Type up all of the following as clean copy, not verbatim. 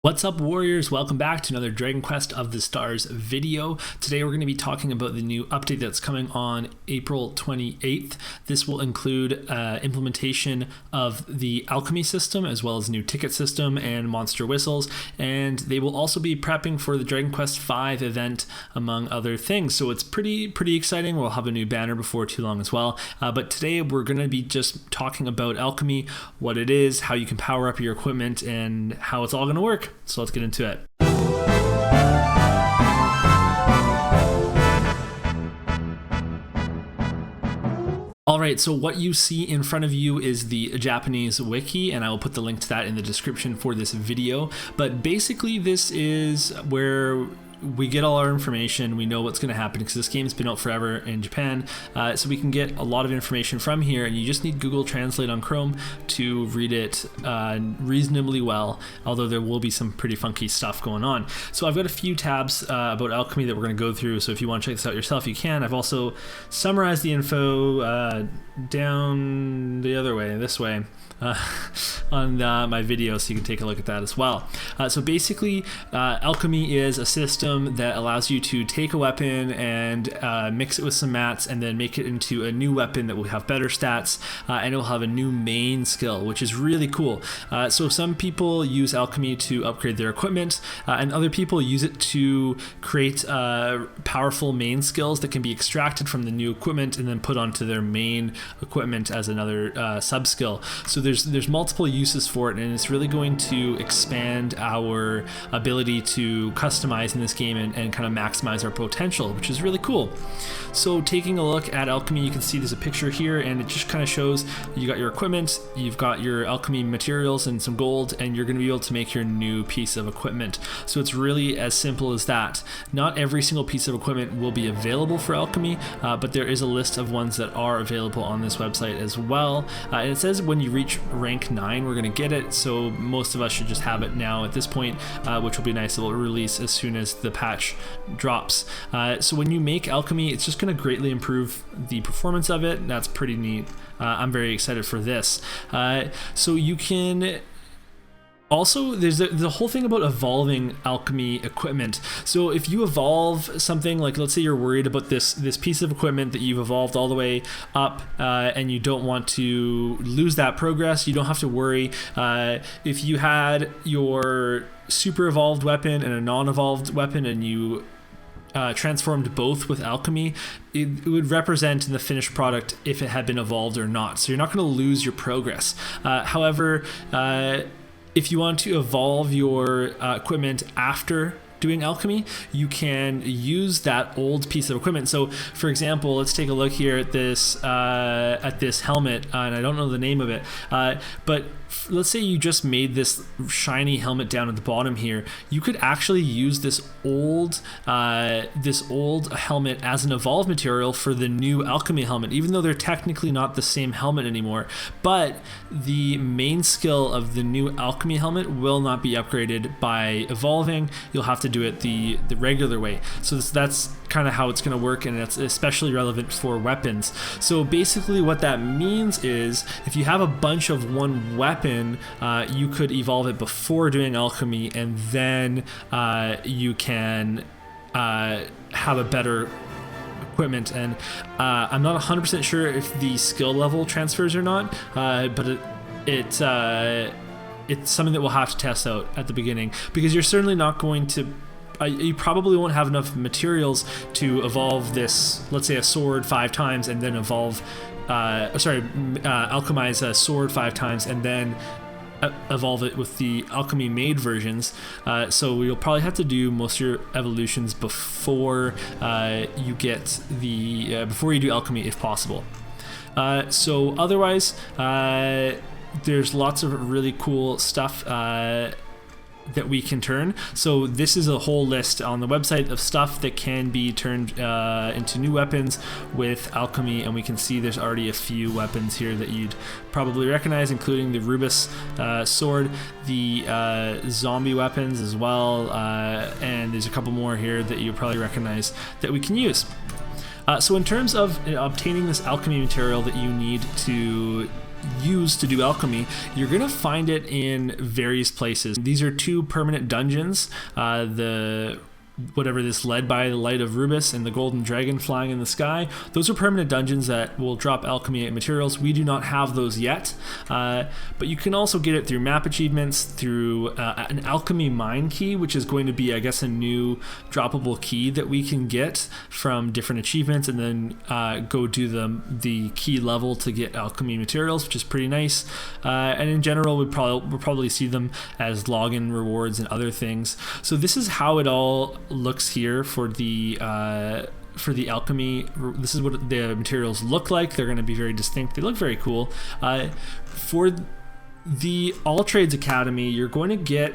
What's up, warriors? Welcome back to another Dragon Quest of the Stars video. Today we're going to be talking about the new update that's coming on April 28th. This will include implementation of the Alchemy system, as well as new ticket system and monster whistles, and they will also be prepping for the Dragon Quest V event, among other things. So it's pretty exciting. We'll have a new banner before too long as well. But today we're going to be just talking about Alchemy, what it is, how you can power up your equipment, and how it's all going to work. So let's get into it. All right, so what you see in front of you is the Japanese wiki, and I will put the link to that in the description for this video. But basically, this is where we get all our information. We know what's going to happen because this game's been out forever in Japan, so we can get a lot of information from here, and you just need Google Translate on Chrome to read it reasonably well, although there will be some pretty funky stuff going on. So I've got a few tabs about Alchemy that we're going to go through, so if you want to check this out yourself, you can. I've also summarized the info down the other way, this way, on my video, so you can take a look at that as well. So basically, Alchemy is a system that allows you to take a weapon and mix it with some mats and then make it into a new weapon that will have better stats, and it will have a new main skill, which is really cool. So some people use Alchemy to upgrade their equipment, and other people use it to create powerful main skills that can be extracted from the new equipment and then put onto their main equipment as another sub skill. So there's multiple uses for it, and it's really going to expand our ability to customize in this game and kind of maximize our potential, which is really cool. So taking a look at Alchemy, you can see there's a picture here, and it just kind of shows you got your equipment, you've got your Alchemy materials and some gold, and you're going to be able to make your new piece of equipment. So it's really as simple as that. Not every single piece of equipment will be available for Alchemy, but there is a list of ones that are available on this website as well. And it says when you reach rank 9, we're going to get it, so most of us should just have it now at this point, which will be nice. It will release as soon as the patch drops. So when you make Alchemy, it's just going to greatly improve the performance of it. That's pretty neat. I'm very excited for this. So you can also, there's the whole thing about evolving Alchemy equipment. So if you evolve something, like let's say you're worried about this piece of equipment that you've evolved all the way up, and you don't want to lose that progress, you don't have to worry. If you had your super evolved weapon and a non-evolved weapon, and you transformed both with Alchemy, it would represent in the finished product if it had been evolved or not. So you're not going to lose your progress. However, if you want to evolve your equipment after doing Alchemy, you can use that old piece of equipment. So for example, let's take a look here at this helmet, and I don't know the name of it, but let's say you just made this shiny helmet down at the bottom here. You could actually use this old helmet as an evolved material for the new Alchemy helmet, even though they're technically not the same helmet anymore. But the main skill of the new Alchemy helmet will not be upgraded by evolving. You'll have to do it the regular way. So that's kind of how it's going to work, and it's especially relevant for weapons. So basically what that means is if you have a bunch of one weapon, you could evolve it before doing Alchemy, and then you can have a better equipment. And I'm not 100% sure if the skill level transfers or not, but it's something that we'll have to test out at the beginning, because you're certainly not going to you probably won't have enough materials to evolve this, let's say a sword 5 times, and then alchemize a sword 5 times and then evolve it with the Alchemy made versions. So you'll probably have to do most of your evolutions before you get before you do Alchemy, if possible. So otherwise, there's lots of really cool stuff that we can turn. So this is a whole list on the website of stuff that can be turned into new weapons with Alchemy, and we can see there's already a few weapons here that you'd probably recognize, including the Rubus sword, the zombie weapons as well, and there's a couple more here that you probably recognize that we can use. So in terms of obtaining this Alchemy material that you need to use to do alchemy, you're gonna find it in various places. These are 2 permanent dungeons. Whatever this led by the light of Rubus and the golden dragon flying in the sky, those are permanent dungeons that will drop alchemy materials. We do not have those yet, but you can also get it through map achievements, through an alchemy mine key, which is going to be, I guess, a new droppable key that we can get from different achievements, and then go do the key level to get alchemy materials, which is pretty nice. And in general, we'll probably see them as login rewards and other things. So this is how it all looks here for the alchemy. This is what the materials look like. They're going to be very distinct. They look very cool. For the All Trades Academy, you're going to get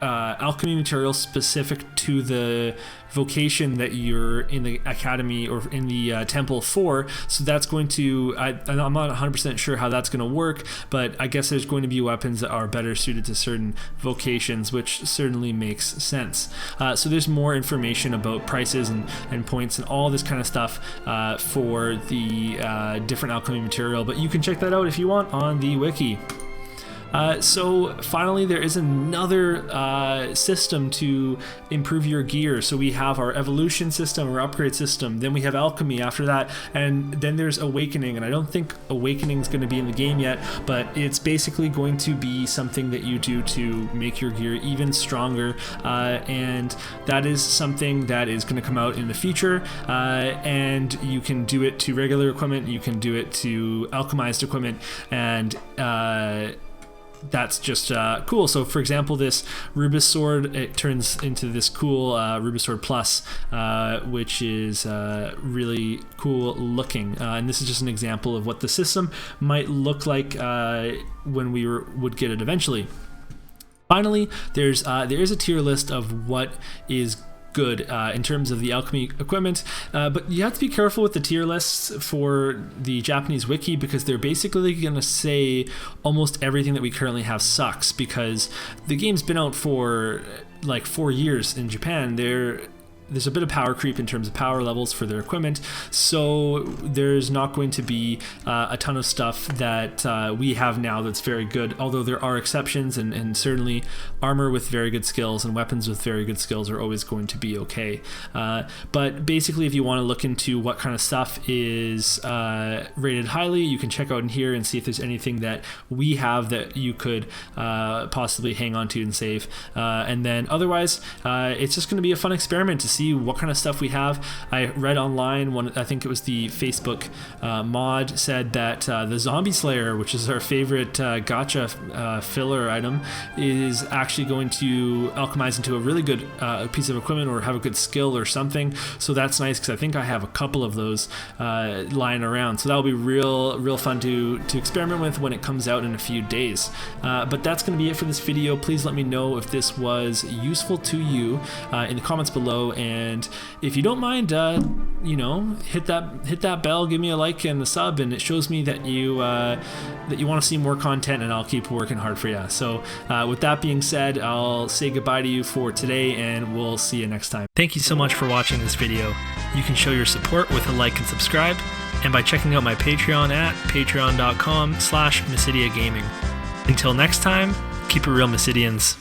alchemy materials specific to the vocation that you're in the academy or in the temple for. So that's going to, I'm not 100% sure how that's going to work, but I guess there's going to be weapons that are better suited to certain vocations, which certainly makes sense. So there's more information about prices and points and all this kind of stuff for the different alchemy material, but you can check that out if you want on the wiki. So finally, there is another system to improve your gear. So we have our evolution system or upgrade system, then we have alchemy after that, and then there's awakening. And I don't think awakening is going to be in the game yet, but it's basically going to be something that you do to make your gear even stronger, and that is something that is going to come out in the future, and you can do it to regular equipment, you can do it to alchemized equipment, and that's just cool. So for example, this Rubus sword, it turns into this cool Rubus sword plus, which is really cool looking, and this is just an example of what the system might look like when we would get it eventually. Finally, there is a tier list of what is good in terms of the alchemy equipment, but you have to be careful with the tier lists for the Japanese wiki, because they're basically going to say almost everything that we currently have sucks, because the game's been out for like 4 years in Japan. There's a bit of power creep in terms of power levels for their equipment, so there's not going to be a ton of stuff that we have now that's very good, although there are exceptions, and certainly armor with very good skills and weapons with very good skills are always going to be okay. But basically, if you want to look into what kind of stuff is rated highly, you can check out in here and see if there's anything that we have that you could possibly hang on to and save. And then otherwise, it's just going to be a fun experiment to see what kind of stuff we have. I read online, I think it was the Facebook mod, said that the Zombie Slayer, which is our favorite gacha filler item, is actually going to alchemize into a really good piece of equipment or have a good skill or something. So that's nice, because I think I have a couple of those lying around. So that'll be real fun to experiment with when it comes out in a few days. But that's going to be it for this video. Please let me know if this was useful to you in the comments below, and if you don't mind, hit that bell, give me a like and a sub, and it shows me that you want to see more content, and I'll keep working hard for you. So with that being said, I'll say goodbye to you for today, and we'll see you next time. Thank you so much for watching this video. You can show your support with a like and subscribe, and by checking out my Patreon at patreon.com/MacidiaGaming. Until next time, keep it real, Macidians.